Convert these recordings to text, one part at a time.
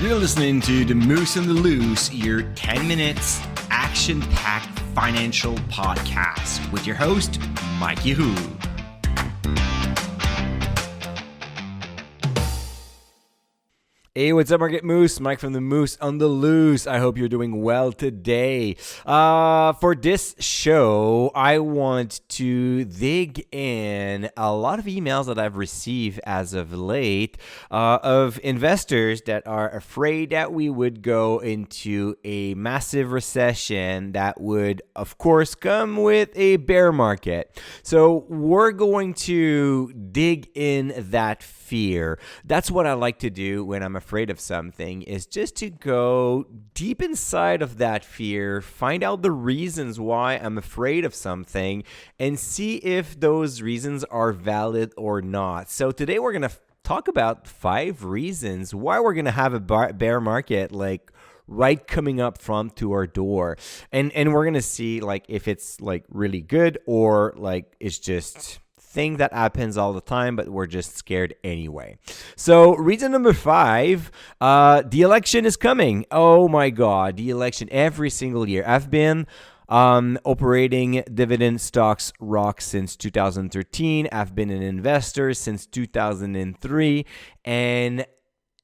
You're listening to The Moose and the Loose, your 10 minutes action-packed financial podcast with your host, Mike Yahoo. Hey, what's up, Market Moose? Mike from The Moose on the Loose. I hope you're doing well today. For this show, I want to dig in a lot of emails that I've received as of late of investors that are afraid that we would go into a massive recession that would, of course, come with a bear market. So we're going to dig in that fear. That's what I like to do when I'm afraid of something, is just to go deep inside of that fear, find out the reasons why I'm afraid of something, and see if those reasons are valid or not. So today we're going to talk about 5 reasons why we're going to have a bear market right coming up front to our door. And we're going to see if it's really good or it's just thing that happens all the time, but we're just scared anyway. So reason number 5, the election is coming. Oh my God, the election every single year. I've been operating dividend stocks rock since 2013. I've been an investor since 2003, and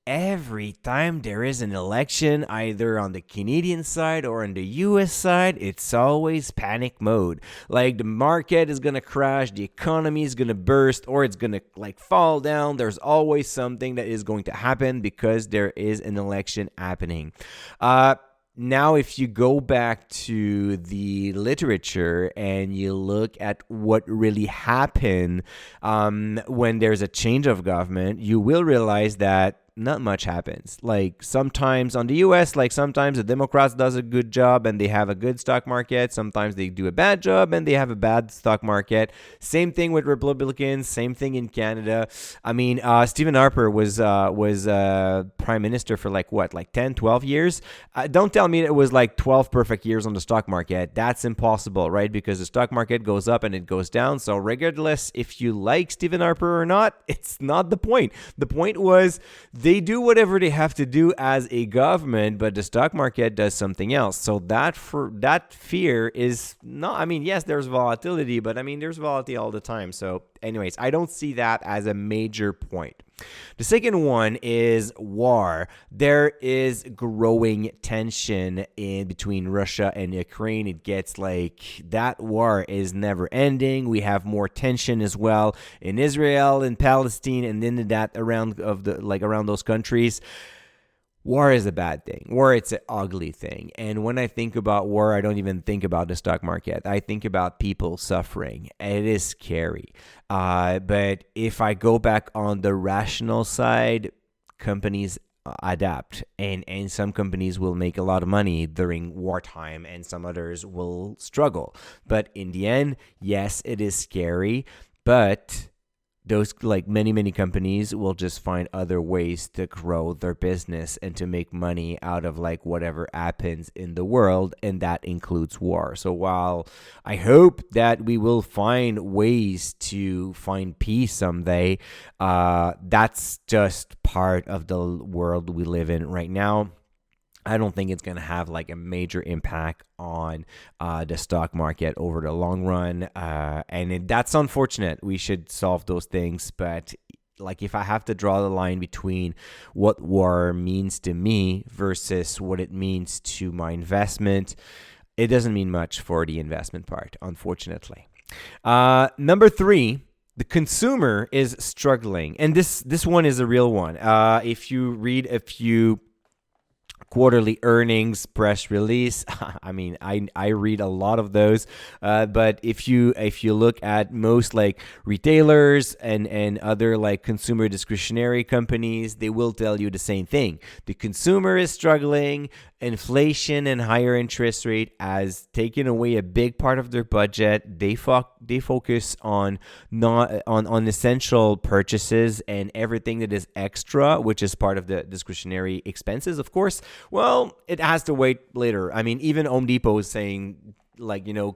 every time there is an election, either on the Canadian side or on the US side, it's always panic mode. The market is going to crash, the economy is going to burst, or it's going to fall down. There's always something that is going to happen because there is an election happening. Now, if you go back to the literature and you look at what really happened when there's a change of government, you will realize that not much happens. Sometimes on the US, sometimes the Democrats does a good job and they have a good stock market. Sometimes they do a bad job and they have a bad stock market. Same thing with Republicans. Same thing in Canada. I mean, Stephen Harper was prime minister for 10, 12 years. Don't tell me it was 12 perfect years on the stock market. That's impossible, right? Because the stock market goes up and it goes down. So regardless if you like Stephen Harper or not, it's not the point. The point was, they do whatever they have to do as a government, but the stock market does something else. So that fear is not, yes, there's volatility, but there's volatility all the time. So anyways, I don't see that as a major point. The second one is war. There is growing tension in between Russia and Ukraine. It gets that war is never ending. We have more tension as well in Israel and Palestine, and then that around those countries. War is a bad thing. War, it's an ugly thing. And when I think about war, I don't even think about the stock market. I think about people suffering. It is scary. But if I go back on the rational side, companies adapt. And some companies will make a lot of money during wartime and some others will struggle. But in the end, yes, it is scary. But those many companies will just find other ways to grow their business and to make money out of whatever happens in the world, and that includes war. So while I hope that we will find ways to find peace someday, that's just part of the world we live in right now. I don't think it's going to have a major impact on the stock market over the long run. That's unfortunate. We should solve those things. But if I have to draw the line between what war means to me versus what it means to my investment, it doesn't mean much for the investment part, unfortunately. Number 3. The consumer is struggling. And this one is a real one. If you read a few quarterly earnings press release, I read a lot of those, but if you look at most retailers and other consumer discretionary companies, they will tell you the same thing. The consumer is struggling. Inflation and higher interest rate has taken away a big part of their budget. They focus on essential purchases, and everything that is extra, which is part of the discretionary expenses, of course, well, it has to wait later. Even Home Depot is saying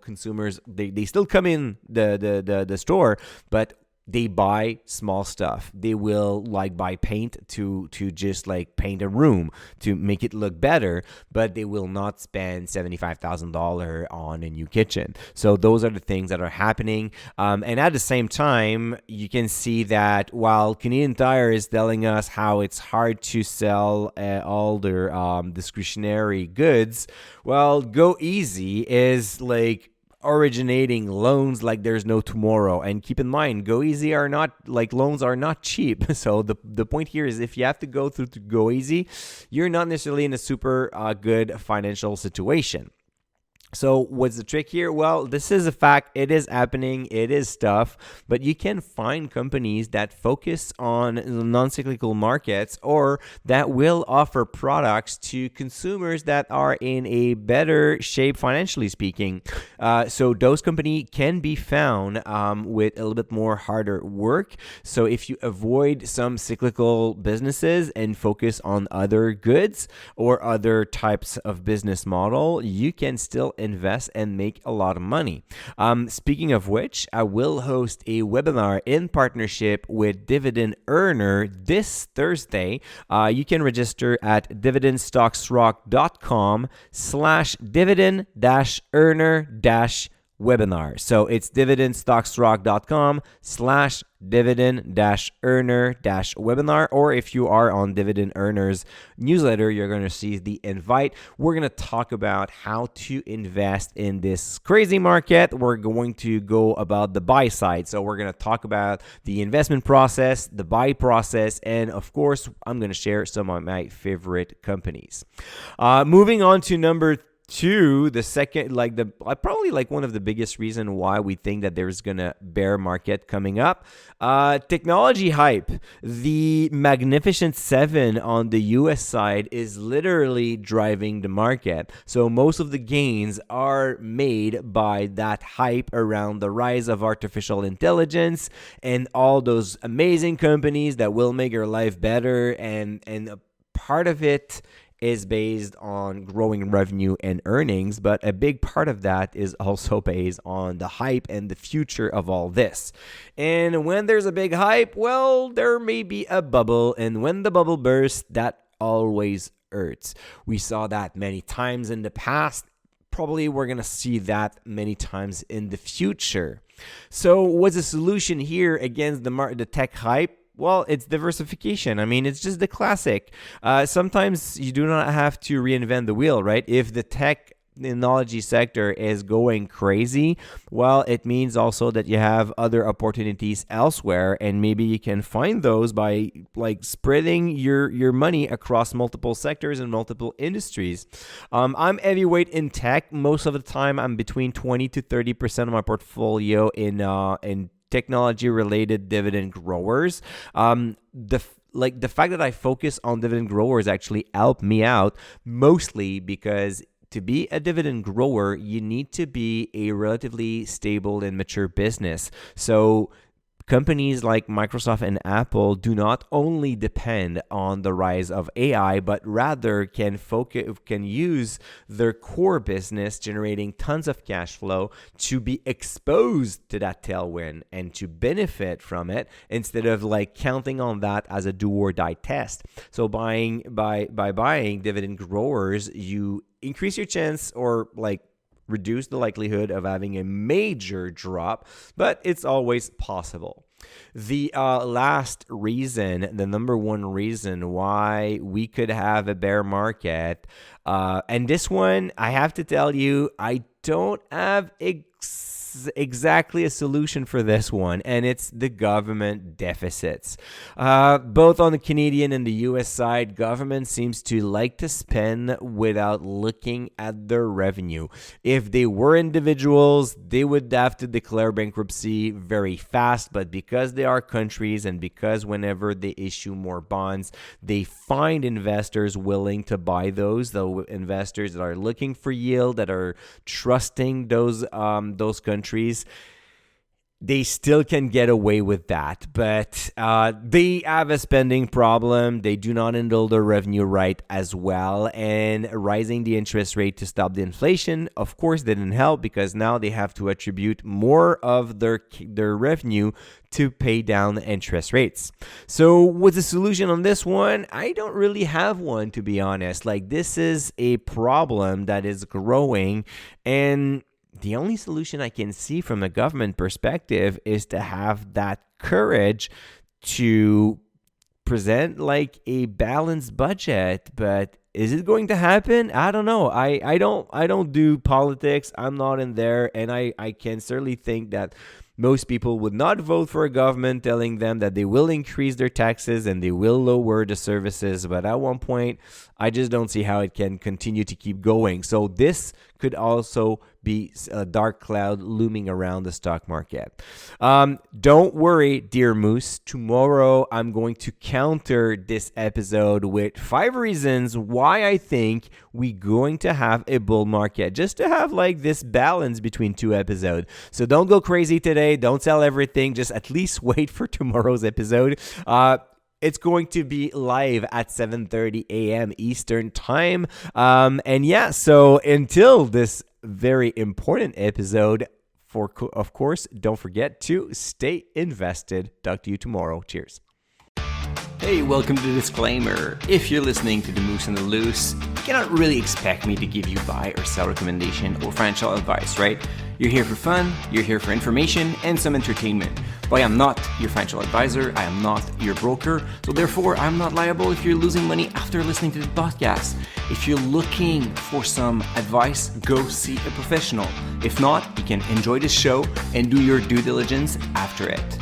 consumers, they still come in the store, but they buy small stuff. They will like buy paint to just like paint a room to make it look better, but they will not spend $75,000 on a new kitchen. So those are the things that are happening. And at the same time, you can see that while Canadian Tire is telling us how it's hard to sell all their discretionary goods, well, Go Easy is like originating loans like there's no tomorrow. And keep in mind, Go Easy are not like loans are not cheap. So the point here is if you have to go through to Go Easy, you're not necessarily in a super good financial situation. So what's the trick here? Well, this is a fact. It is happening. It is tough, but you can find companies that focus on non-cyclical markets or that will offer products to consumers that are in a better shape financially speaking. So those companies can be found with a little bit more harder work. So if you avoid some cyclical businesses and focus on other goods or other types of business model, you can still invest and make a lot of money. Speaking of which, I will host a webinar in partnership with Dividend Earner this Thursday. You can register at dividendstocksrock.com/dividend-earner-webinar. So it's dividendstocksrock.com/dividend-earner-webinar, or if you are on Dividend Earner's newsletter, you're going to see the invite. We're going to talk about how to invest in this crazy market. We're going to go about the buy side. So we're going to talk about the investment process, the buy process, and of course, I'm going to share some of my favorite companies. Moving on to number two, the second, probably one of the biggest reason why we think that there's gonna bear market coming up, technology hype. The Magnificent Seven on the US side is literally driving the market. So most of the gains are made by that hype around the rise of artificial intelligence and all those amazing companies that will make your life better, and a part of it is based on growing revenue and earnings, but a big part of that is also based on the hype and the future of all this. And when there's a big hype, well, there may be a bubble, and when the bubble bursts, that always hurts. We saw that many times in the past. Probably we're going to see that many times in the future. So what's the solution here against the tech hype? Well, it's diversification. I mean, it's just the classic. Sometimes you do not have to reinvent the wheel, right? If the technology sector is going crazy, well, it means also that you have other opportunities elsewhere, and maybe you can find those by spreading your money across multiple sectors and multiple industries. I'm heavyweight in tech. Most of the time, I'm between 20 to 30% of my portfolio in technology-related dividend growers. The fact that I focus on dividend growers actually helped me out, mostly because to be a dividend grower, you need to be a relatively stable and mature business. So companies like Microsoft and Apple do not only depend on the rise of AI, but rather can use their core business generating tons of cash flow to be exposed to that tailwind and to benefit from it instead of counting on that as a do or die test. So by buying dividend growers, you increase your chance or reduce the likelihood of having a major drop, but it's always possible. The last reason, the number one reason why we could have a bear market, and this one, I have to tell you, I don't have exactly a solution for this one, and it's the government deficits. Both on the Canadian and the US side, government seems to like to spend without looking at their revenue. If they were individuals, they would have to declare bankruptcy very fast, but because they are countries and because whenever they issue more bonds, they find investors willing to buy those, the investors that are looking for yield, that are trusting those countries. they still can get away with that, but they have a spending problem. They do not handle their revenue right as well, and rising the interest rate to stop the inflation, of course, didn't help, because now they have to attribute more of their revenue to pay down the interest rates. So what's the solution on this one? I don't really have one, to be honest. Like, this is a problem that is growing, and the only solution I can see from a government perspective is to have that courage to present like a balanced budget. But is it going to happen? I don't know. I don't do politics. I'm not in there, and I can certainly think that most people would not vote for a government telling them that they will increase their taxes and they will lower the services. But at one point, I just don't see how it can continue to keep going. So this could also be a dark cloud looming around the stock market. Don't worry, dear Moose. Tomorrow, I'm going to counter this episode with 5 reasons why I think we're going to have a bull market, just to have like this balance between 2 episodes. So don't go crazy today. Don't sell everything. Just at least wait for tomorrow's episode. It's going to be live at 7:30 a.m. Eastern time. And yeah, so until this very important episode, of course, don't forget to stay invested. Talk to you tomorrow. Cheers. Hey, welcome to the disclaimer. If you're listening to The Moose and the Loose, you cannot really expect me to give you buy or sell recommendation or financial advice, right? You're here for fun, you're here for information and some entertainment. But I am not your financial advisor, I am not your broker, so therefore I'm not liable if you're losing money after listening to the podcast. If you're looking for some advice, go see a professional. If not, you can enjoy the show and do your due diligence after it.